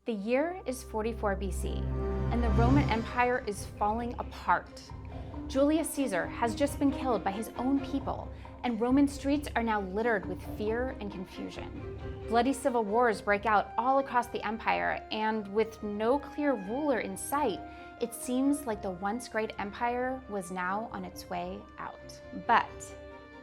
The year is 44 BC, and the Roman Empire is falling apart. Julius Caesar has just been killed by his own people, and Roman streets are now littered with fear and confusion. Bloody civil wars break out all across the empire, and with no clear ruler in sight, it seems like the once great empire was now on its way out. But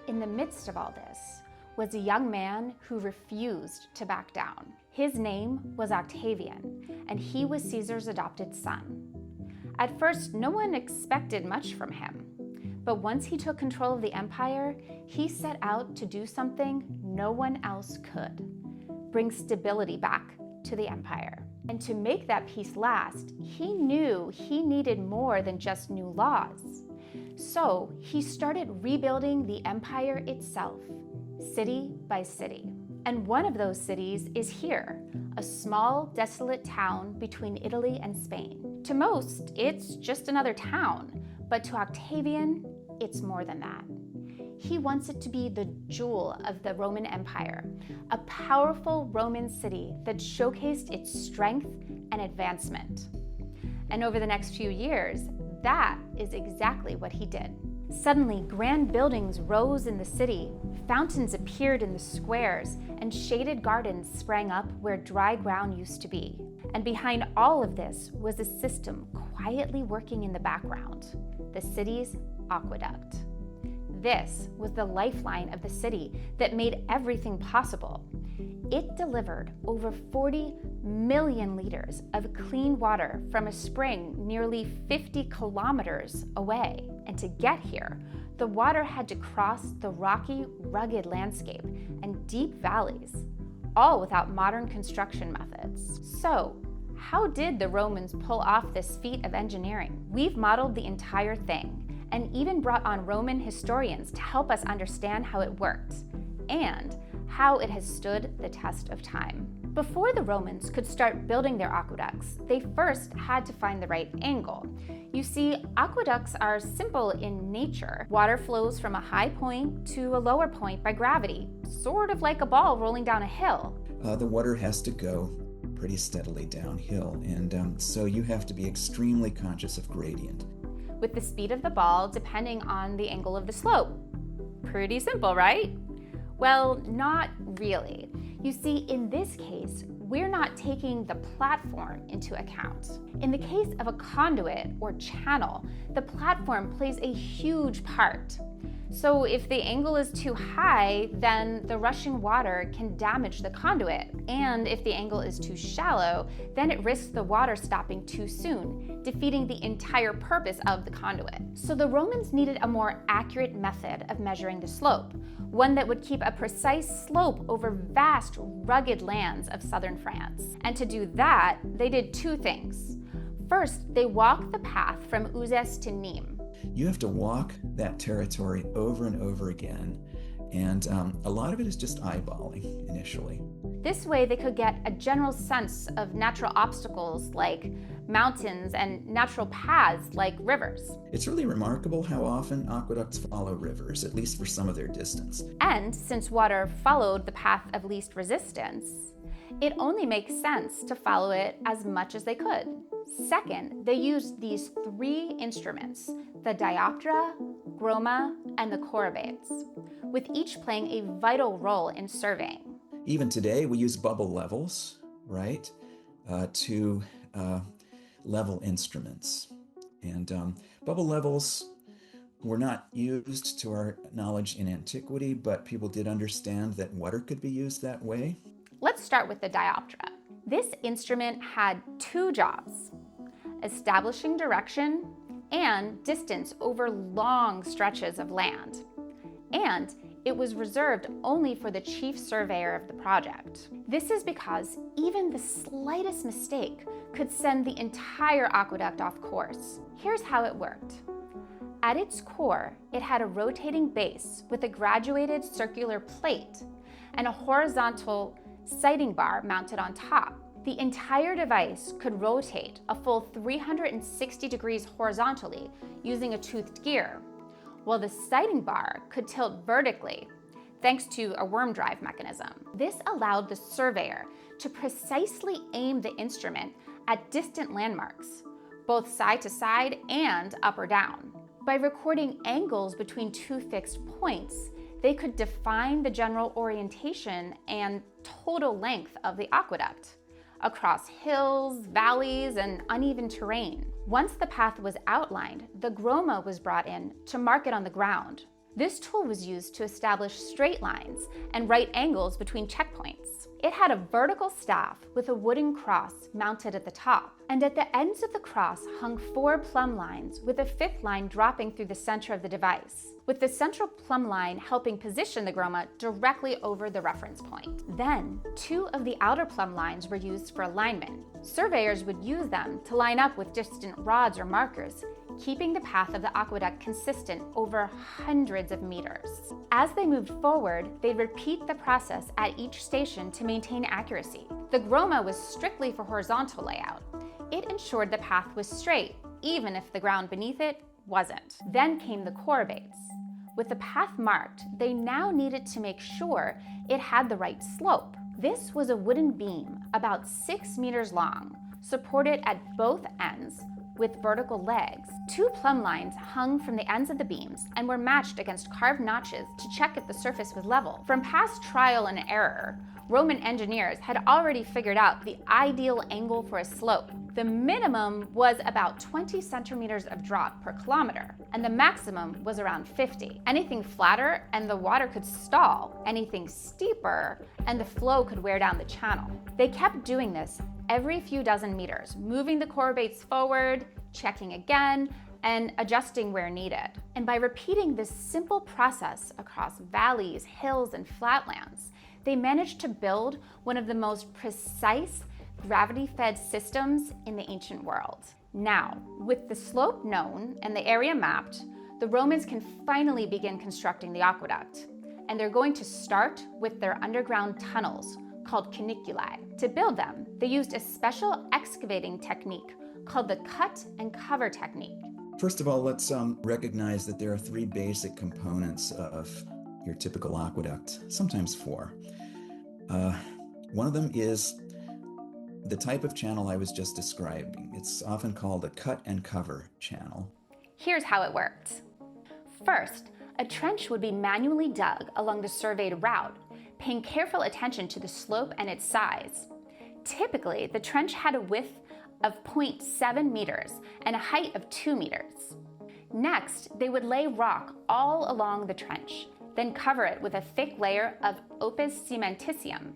in the midst of all this was a young man who refused to back down. His name was Octavian, and he was Caesar's adopted son. At first, no one expected much from him, but once he took control of the empire, he set out to do something no one else could: bring stability back to the empire. And to make that peace last, he knew he needed more than just new laws. So he started rebuilding the empire itself, city by city. And one of those cities is here, a small, desolate town between Italy and Spain. To most, it's just another town, but to Octavian, it's more than that. He wants it to be the jewel of the Roman Empire, a powerful Roman city that showcased its strength and advancement. And over the next few years, that is exactly what he did. Suddenly, grand buildings rose in the city, fountains appeared in the squares, and shaded gardens sprang up where dry ground used to be. And behind all of this was a system quietly working in the background: the city's aqueduct. This was the lifeline of the city that made everything possible. It delivered over 40 million liters of clean water from a spring nearly 50 kilometers away. And to get here, the water had to cross the rocky, rugged landscape and deep valleys, all without modern construction methods. So, how did the Romans pull off this feat of engineering? We've modeled the entire thing, and even brought on Roman historians to help us understand how it worked, and how it has stood the test of time. Before the Romans could start building their aqueducts, they first had to find the right angle. You see, aqueducts are simple in nature. Water flows from a high point to a lower point by gravity, sort of like a ball rolling down a hill. The water has to go pretty steadily downhill, and so you have to be extremely conscious of gradient, with the speed of the ball depending on the angle of the slope. Pretty simple, right? Well, not really. You see, in this case, we're not taking the platform into account. In the case of a conduit or channel, the platform plays a huge part. So if the angle is too high, then the rushing water can damage the conduit. And if the angle is too shallow, then it risks the water stopping too soon, defeating the entire purpose of the conduit. So the Romans needed a more accurate method of measuring the slope, one that would keep a precise slope over vast, rugged lands of southern France. And to do that, they did two things. First, they walked the path from Uzes to Nîmes. You have to walk that territory over and over again, and a lot of it is just eyeballing initially. This way they could get a general sense of natural obstacles like mountains and natural paths like rivers. It's really remarkable how often aqueducts follow rivers, at least for some of their distance. And since water followed the path of least resistance, it only makes sense to follow it as much as they could. Second, they used these three instruments: the dioptra, groma, and the chorobates, with each playing a vital role in surveying. Even today, we use bubble levels, right, to level instruments. And bubble levels were not used to our knowledge in antiquity, but people did understand that water could be used that way. Let's start with the dioptra. This instrument had two jobs: establishing direction and distance over long stretches of land. And it was reserved only for the chief surveyor of the project. This is because even the slightest mistake could send the entire aqueduct off course. Here's how it worked. At its core, it had a rotating base with a graduated circular plate and a horizontal sighting bar mounted on top. The entire device could rotate a full 360 degrees horizontally using a toothed gear, while the sighting bar could tilt vertically thanks to a worm drive mechanism. This allowed the surveyor to precisely aim the instrument at distant landmarks, both side to side and up or down. By recording angles between two fixed points, they could define the general orientation and total length of the aqueduct across hills, valleys, and uneven terrain. Once the path was outlined, the groma was brought in to mark it on the ground. This tool was used to establish straight lines and right angles between checkpoints. It had a vertical staff with a wooden cross mounted at the top, and at the ends of the cross hung 4 plumb lines with a 5th line dropping through the center of the device, with the central plumb line helping position the groma directly over the reference point. Then, 2 of the outer plumb lines were used for alignment. Surveyors would use them to line up with distant rods or markers, keeping the path of the aqueduct consistent over hundreds of meters. As they moved forward, they'd repeat the process at each station to maintain accuracy. The groma was strictly for horizontal layout. It ensured the path was straight, even if the ground beneath it wasn't. Then came the core base. With the path marked, they now needed to make sure it had the right slope. This was a wooden beam about 6 meters long, supported at both ends with vertical legs. 2 plumb lines hung from the ends of the beams and were matched against carved notches to check if the surface was level. From past trial and error, Roman engineers had already figured out the ideal angle for a slope. The minimum was about 20 centimeters of drop per kilometer, and the maximum was around 50. Anything flatter and the water could stall. Anything steeper and the flow could wear down the channel. They kept doing this every few dozen meters, moving the core base forward, checking again, and adjusting where needed. And by repeating this simple process across valleys, hills, and flatlands, they managed to build one of the most precise gravity-fed systems in the ancient world. Now, with the slope known and the area mapped, the Romans can finally begin constructing the aqueduct. And they're going to start with their underground tunnels, called caniculi. To build them, they used a special excavating technique called the cut and cover technique. First of all, let's recognize that there are 3 basic components of your typical aqueduct, sometimes 4. One of them is the type of channel I was just describing. It's often called a cut and cover channel. Here's how it worked. First, a trench would be manually dug along the surveyed route, paying careful attention to the slope and its size. Typically, the trench had a width of 0.7 meters and a height of 2 meters. Next, they would lay rock all along the trench, then cover it with a thick layer of opus cementitium.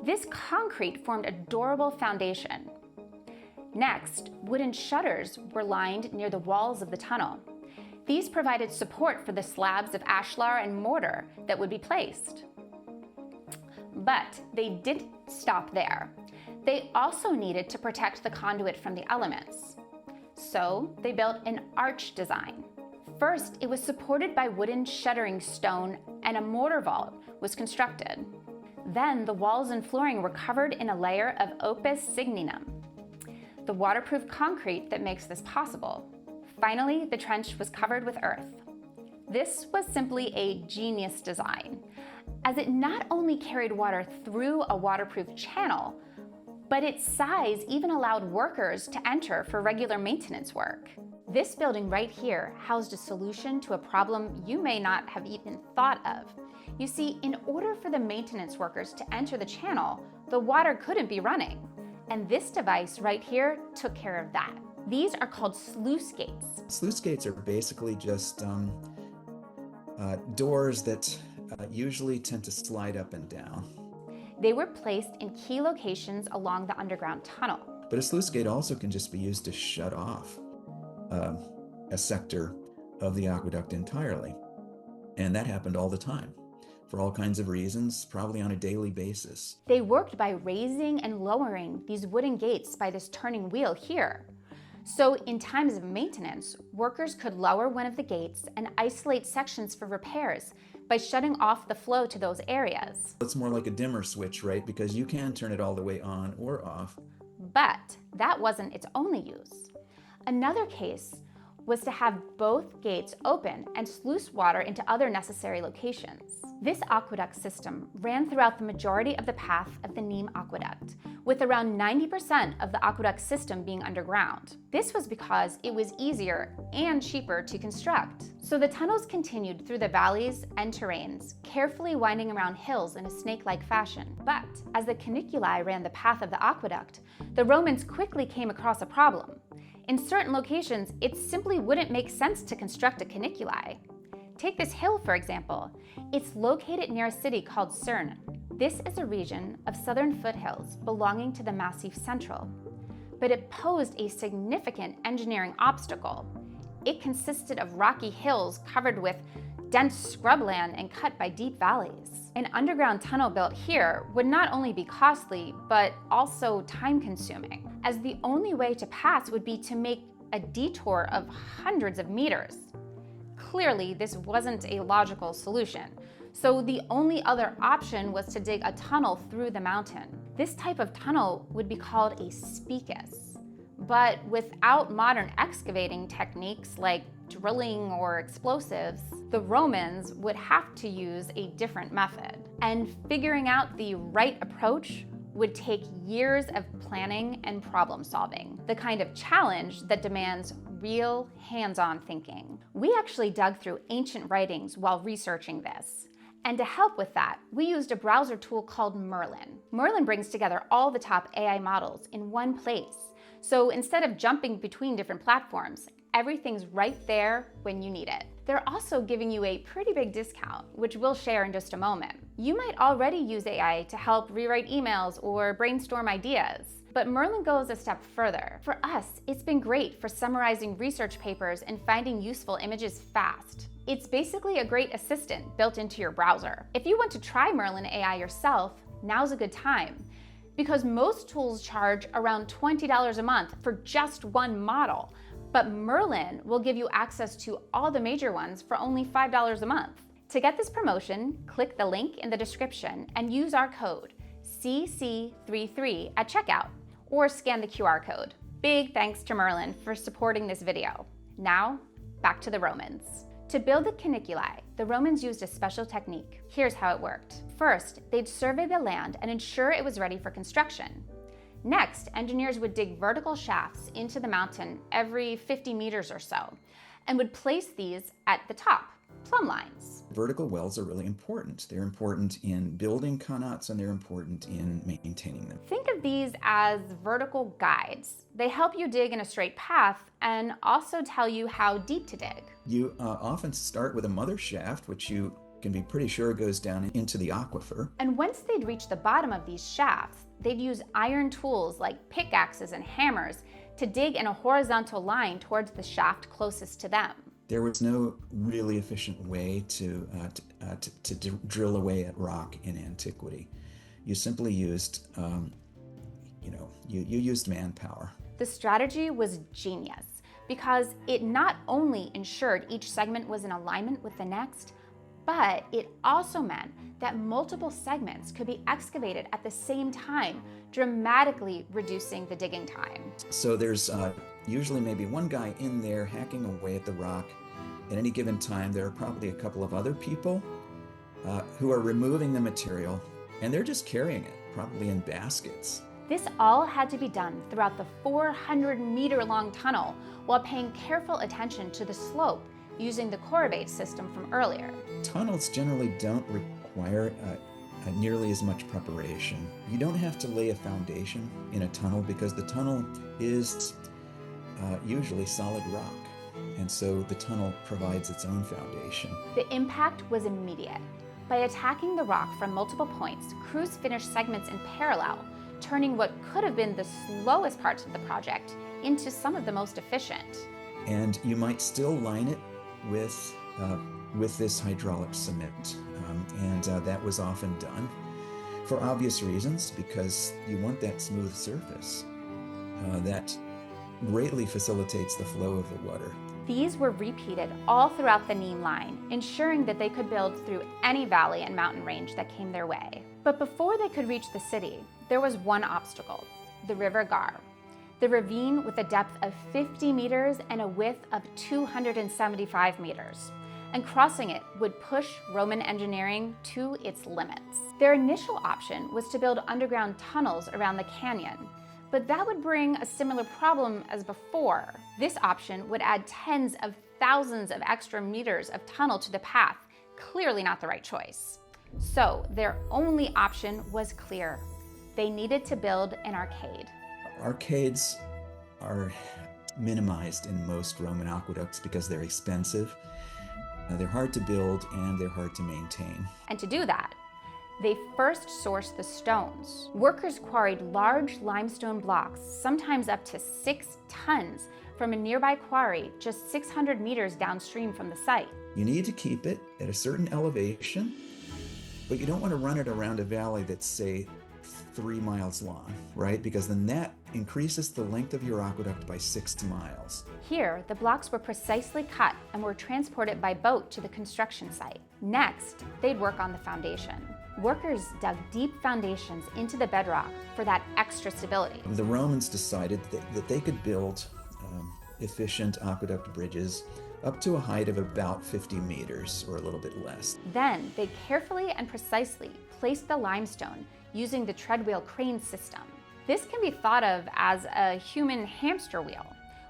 This concrete formed a durable foundation. Next, wooden shutters were lined near the walls of the tunnel. These provided support for the slabs of ashlar and mortar that would be placed. But they didn't stop there. They also needed to protect the conduit from the elements. So they built an arch design. First, it was supported by wooden shuttering stone and a mortar vault was constructed. Then the walls and flooring were covered in a layer of opus signinum, the waterproof concrete that makes this possible. Finally, the trench was covered with earth. This was simply a genius design, as it not only carried water through a waterproof channel, but its size even allowed workers to enter for regular maintenance work. This building right here housed a solution to a problem you may not have even thought of. You see, in order for the maintenance workers to enter the channel, the water couldn't be running. And this device right here took care of that. These are called sluice gates. Sluice gates are basically just doors that usually tend to slide up and down. They were placed in key locations along the underground tunnel. But a sluice gate also can just be used to shut off a sector of the aqueduct entirely. And that happened all the time, for all kinds of reasons, probably on a daily basis. They worked by raising and lowering these wooden gates by this turning wheel here. So in times of maintenance, workers could lower one of the gates and isolate sections for repairs by shutting off the flow to those areas. It's more like a dimmer switch, right? Because you can turn it all the way on or off. But that wasn't its only use. Another case was to have both gates open and sluice water into other necessary locations. This aqueduct system ran throughout the majority of the path of the Nîmes Aqueduct, with around 90% of the aqueduct system being underground. This was because it was easier and cheaper to construct. So the tunnels continued through the valleys and terrains, carefully winding around hills in a snake-like fashion. But as the caniculi ran the path of the aqueduct, the Romans quickly came across a problem. In certain locations, it simply wouldn't make sense to construct a caniculi. Take this hill, for example. It's located near a city called Cerne. This is a region of southern foothills belonging to the Massif Central. But it posed a significant engineering obstacle. It consisted of rocky hills covered with dense scrubland and cut by deep valleys. An underground tunnel built here would not only be costly, but also time-consuming, as the only way to pass would be to make a detour of hundreds of meters. Clearly, this wasn't a logical solution, so the only other option was to dig a tunnel through the mountain. This type of tunnel would be called a spicus, but without modern excavating techniques like drilling or explosives, the Romans would have to use a different method. And figuring out the right approach would take years of planning and problem solving, the kind of challenge that demands real hands-on thinking. We actually dug through ancient writings while researching this. And to help with that, we used a browser tool called Merlin. Merlin brings together all the top AI models in one place. So instead of jumping between different platforms, everything's right there when you need it. They're also giving you a pretty big discount, which we'll share in just a moment. You might already use AI to help rewrite emails or brainstorm ideas, but Merlin goes a step further. For us, it's been great for summarizing research papers and finding useful images fast. It's basically a great assistant built into your browser. If you want to try Merlin AI yourself, now's a good time, because most tools charge around $20 a month for just one model. But Merlin will give you access to all the major ones for only $5 a month. To get this promotion, click the link in the description and use our code CC33 at checkout, or scan the QR code. Big thanks to Merlin for supporting this video. Now, back to the Romans. To build the caniculi, the Romans used a special technique. Here's how it worked. First, they'd survey the land and ensure it was ready for construction. Next, engineers would dig vertical shafts into the mountain every 50 meters or so, and would place these at the top, plumb lines. Vertical wells are really important. They're important in building qanats, and they're important in maintaining them. Think of these as vertical guides. They help you dig in a straight path and also tell you how deep to dig. You often start with a mother shaft, which you can be pretty sure goes down into the aquifer. And once they'd reach the bottom of these shafts, they'd use iron tools like pickaxes and hammers to dig in a horizontal line towards the shaft closest to them. There was no really efficient way to drill away at rock in antiquity. You simply used, you used manpower. The strategy was genius because it not only ensured each segment was in alignment with the next, but it also meant that multiple segments could be excavated at the same time, dramatically reducing the digging time. So there's usually maybe one guy in there hacking away at the rock. At any given time, there are probably a couple of other people who are removing the material, and they're just carrying it, probably in baskets. This all had to be done throughout the 400-meter-long tunnel while paying careful attention to the slope using the corribate system from earlier. Tunnels generally don't require nearly as much preparation. You don't have to lay a foundation in a tunnel because the tunnel is usually solid rock, and so the tunnel provides its own foundation. The impact was immediate. By attacking the rock from multiple points, crews finished segments in parallel, turning what could have been the slowest parts of the project into some of the most efficient. And you might still line it with this hydraulic cement, and that was often done for obvious reasons, because you want that smooth surface that greatly facilitates the flow of the water. These were repeated all throughout the Nîmes line, ensuring that they could build through any valley and mountain range that came their way. But before they could reach the city, there was one obstacle: the River Gar. The ravine with a depth of 50 meters and a width of 275 meters. and crossing it would push Roman engineering to its limits. Their initial option was to build underground tunnels around the canyon, but that would bring a similar problem as before. This option would add tens of thousands of extra meters of tunnel to the path, clearly not the right choice. So their only option was clear. They needed to build an arcade. Arcades are minimized in most Roman aqueducts because they're expensive, they're hard to build, and they're hard to maintain. And to do that, they first sourced the stones. Workers quarried large limestone blocks, sometimes up to 6 tons, from a nearby quarry just 600 meters downstream from the site. You need to keep it at a certain elevation, but you don't want to run it around a valley that's, say, 3 miles long, right? Because then that increases the length of your aqueduct by 6 miles. Here, the blocks were precisely cut and were transported by boat to the construction site. Next, they'd work on the foundation. Workers dug deep foundations into the bedrock for that extra stability. The Romans decided that they could build efficient aqueduct bridges up to a height of about 50 meters or a little bit less. Then they carefully and precisely placed the limestone using the treadwheel crane system. This can be thought of as a human hamster wheel,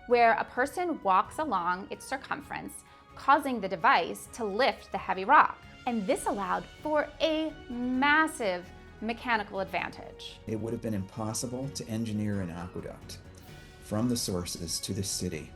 where a person walks along its circumference, causing the device to lift the heavy rock. And this allowed for a massive mechanical advantage. It would have been impossible to engineer an aqueduct from the sources to the city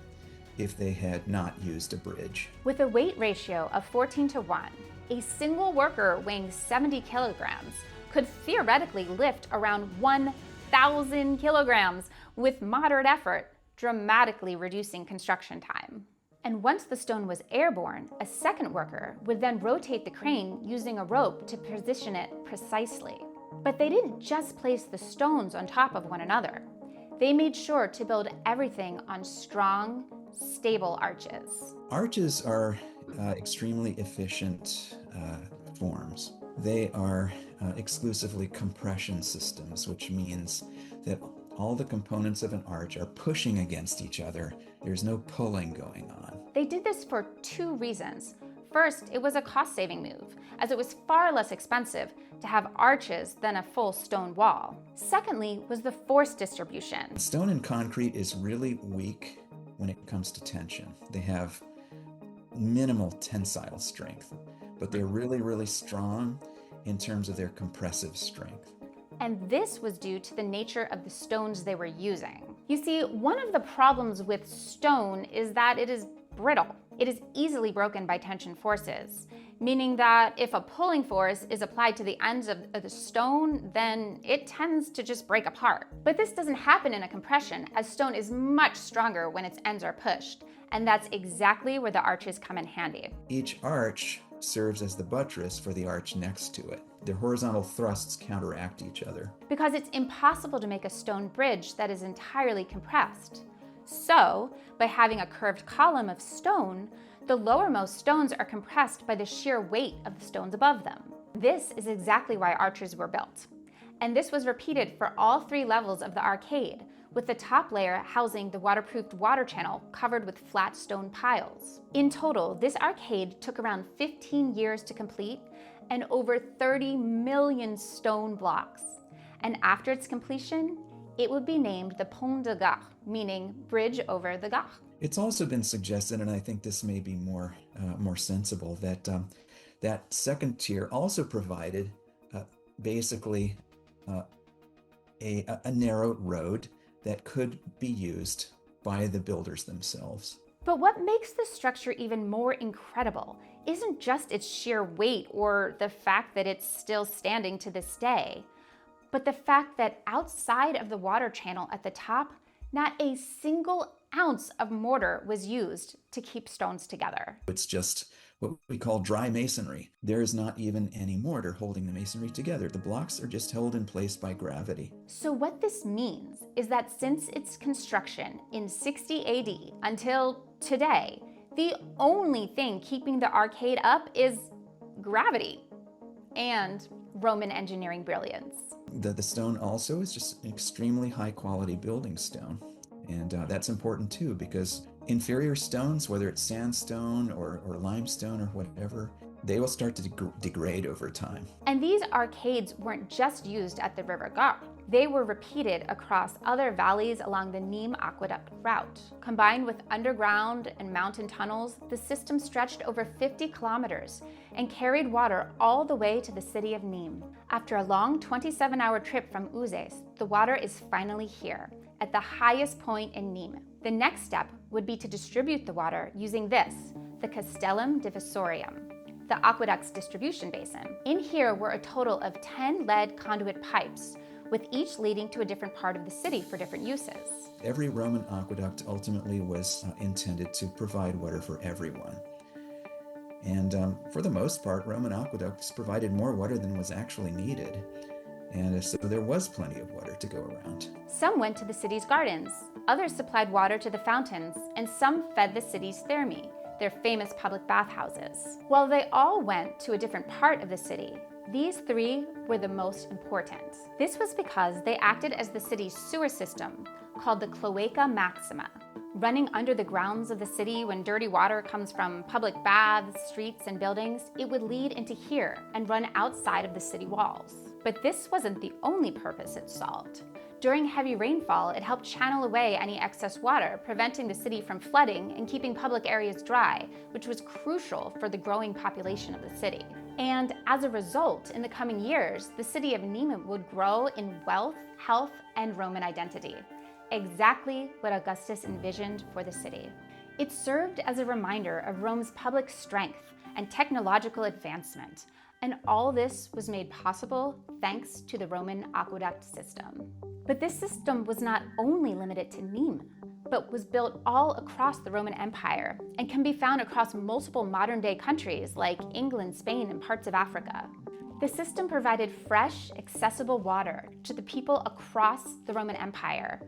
if they had not used a bridge. With a weight ratio of 14:1, a single worker weighing 70 kilograms could theoretically lift around 1,000 kilograms with moderate effort, dramatically reducing construction time. And once the stone was airborne, a second worker would then rotate the crane using a rope to position it precisely. But they didn't just place the stones on top of one another. They made sure to build everything on strong, stable arches. Arches are extremely efficient forms. They are exclusively compression systems, which means that all the components of an arch are pushing against each other. There's no pulling going on. They did this for 2 reasons. First, it was a cost-saving move, as it was far less expensive to have arches than a full stone wall. Secondly was the force distribution. Stone and concrete is really weak when it comes to tension. They have minimal tensile strength, but they're really, really strong in terms of their compressive strength. And this was due to the nature of the stones they were using. You see, one of the problems with stone is that it is brittle. It is easily broken by tension forces, meaning that if a pulling force is applied to the ends of the stone, then it tends to just break apart. But this doesn't happen in a compression, as stone is much stronger when its ends are pushed, and that's exactly where the arches come in handy. Each arch serves as the buttress for the arch next to it. Their horizontal thrusts counteract each other. Because it's impossible to make a stone bridge that is entirely compressed. So, by having a curved column of stone, the lowermost stones are compressed by the sheer weight of the stones above them. This is exactly why arches were built. And this was repeated for all 3 levels of the arcade, with the top layer housing the waterproofed water channel covered with flat stone piles. In total, this arcade took around 15 years to complete and over 30 million stone blocks. And after its completion, it would be named the Pont de Gare, meaning bridge over the Gare. It's also been suggested, and I think this may be more sensible, that that second tier also provided basically a narrow road that could be used by the builders themselves. But what makes this structure even more incredible isn't just its sheer weight or the fact that it's still standing to this day, but the fact that outside of the water channel at the top, not a single ounce of mortar was used to keep stones together. It's just what we call dry masonry. There is not even any mortar holding the masonry together. The blocks are just held in place by gravity. So what this means is that since its construction in 60 AD until today, the only thing keeping the arcade up is gravity and Roman engineering brilliance. The stone also is just an extremely high quality building stone. And that's important too, because inferior stones, whether it's sandstone or limestone or whatever, they will start to degrade over time. And these arcades weren't just used at the River Gard. They were repeated across other valleys along the Nîmes aqueduct route. Combined with underground and mountain tunnels, the system stretched over 50 kilometers and carried water all the way to the city of Nîmes. After a long 27-hour trip from Uzès, the water is finally here, at the highest point in Nîmes. The next step would be to distribute the water using this, the Castellum Divisorium, the aqueduct's distribution basin. In here were a total of 10 lead conduit pipes, with each leading to a different part of the city for different uses. Every Roman aqueduct ultimately was intended to provide water for everyone. And for the most part, Roman aqueducts provided more water than was actually needed. And so there was plenty of water to go around. Some went to the city's gardens, others supplied water to the fountains, and some fed the city's thermae, their famous public bathhouses. While they all went to a different part of the city, these three were the most important. This was because they acted as the city's sewer system, called the Cloaca Maxima. Running under the grounds of the city when dirty water comes from public baths, streets, and buildings, it would lead into here and run outside of the city walls. But this wasn't the only purpose it solved. During heavy rainfall, it helped channel away any excess water, preventing the city from flooding and keeping public areas dry, which was crucial for the growing population of the city. And as a result, in the coming years, the city of Nîmes would grow in wealth, health, and Roman identity. Exactly what Augustus envisioned for the city. It served as a reminder of Rome's public strength and technological advancement, and all this was made possible thanks to the Roman aqueduct system. But this system was not only limited to Nîmes, but was built all across the Roman Empire and can be found across multiple modern-day countries like England, Spain, and parts of Africa. The system provided fresh, accessible water to the people across the Roman Empire,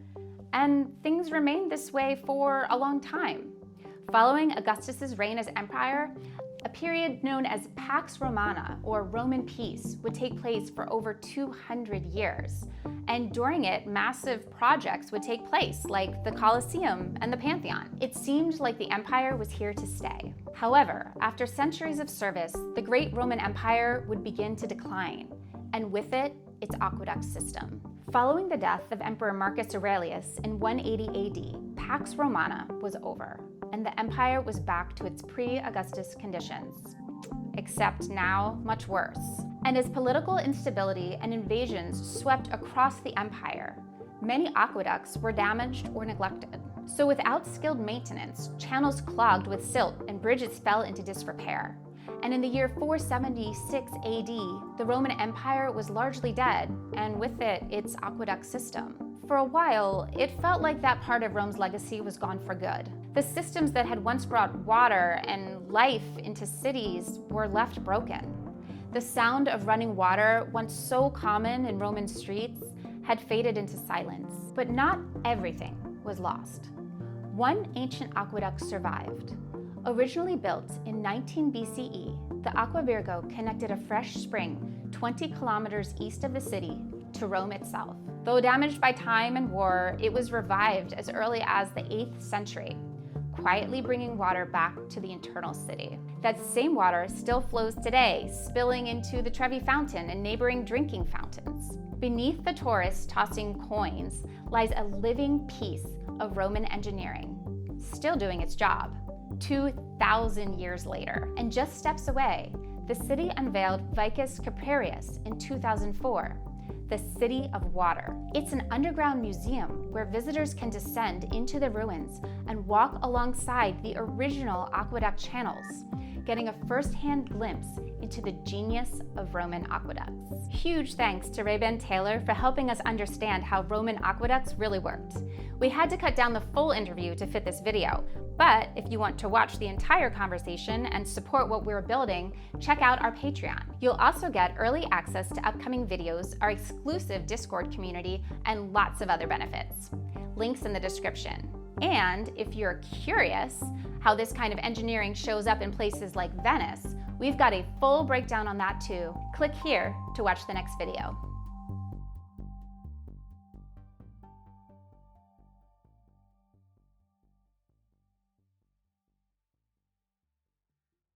and things remained this way for a long time. Following Augustus's reign as emperor, a period known as Pax Romana, or Roman peace, would take place for over 200 years. And during it, massive projects would take place, like the Colosseum and the Pantheon. It seemed like the empire was here to stay. However, after centuries of service, the great Roman Empire would begin to decline, and with it, its aqueduct system. Following the death of Emperor Marcus Aurelius in 180 AD, Pax Romana was over, and the empire was back to its pre-Augustus conditions, except now much worse. And as political instability and invasions swept across the empire, many aqueducts were damaged or neglected. So without skilled maintenance, channels clogged with silt and bridges fell into disrepair. And in the year 476 AD, the Roman Empire was largely dead, and with it, its aqueduct system. For a while, it felt like that part of Rome's legacy was gone for good. The systems that had once brought water and life into cities were left broken. The sound of running water, once so common in Roman streets, had faded into silence. But not everything was lost. One ancient aqueduct survived. Originally built in 19 BCE, the Aqua Virgo connected a fresh spring 20 kilometers east of the city to Rome itself. Though damaged by time and war, it was revived as early as the 8th century, quietly bringing water back to the internal city. That same water still flows today, spilling into the Trevi Fountain and neighboring drinking fountains. Beneath the tourists tossing coins lies a living piece of Roman engineering, still doing its job. 2,000 years later, and just steps away, the city unveiled Vicus Caprarius in 2004, the City of Water. It's an underground museum where visitors can descend into the ruins and walk alongside the original aqueduct channels, getting a first-hand glimpse into the genius of Roman aqueducts. Huge thanks to Ray-Ben Taylor for helping us understand how Roman aqueducts really worked. We had to cut down the full interview to fit this video, but if you want to watch the entire conversation and support what we're building, check out our Patreon. You'll also get early access to upcoming videos, our exclusive Discord community, and lots of other benefits. Links in the description. And if you're curious how this kind of engineering shows up in places like Venice, we've got a full breakdown on that too. Click here to watch the next video.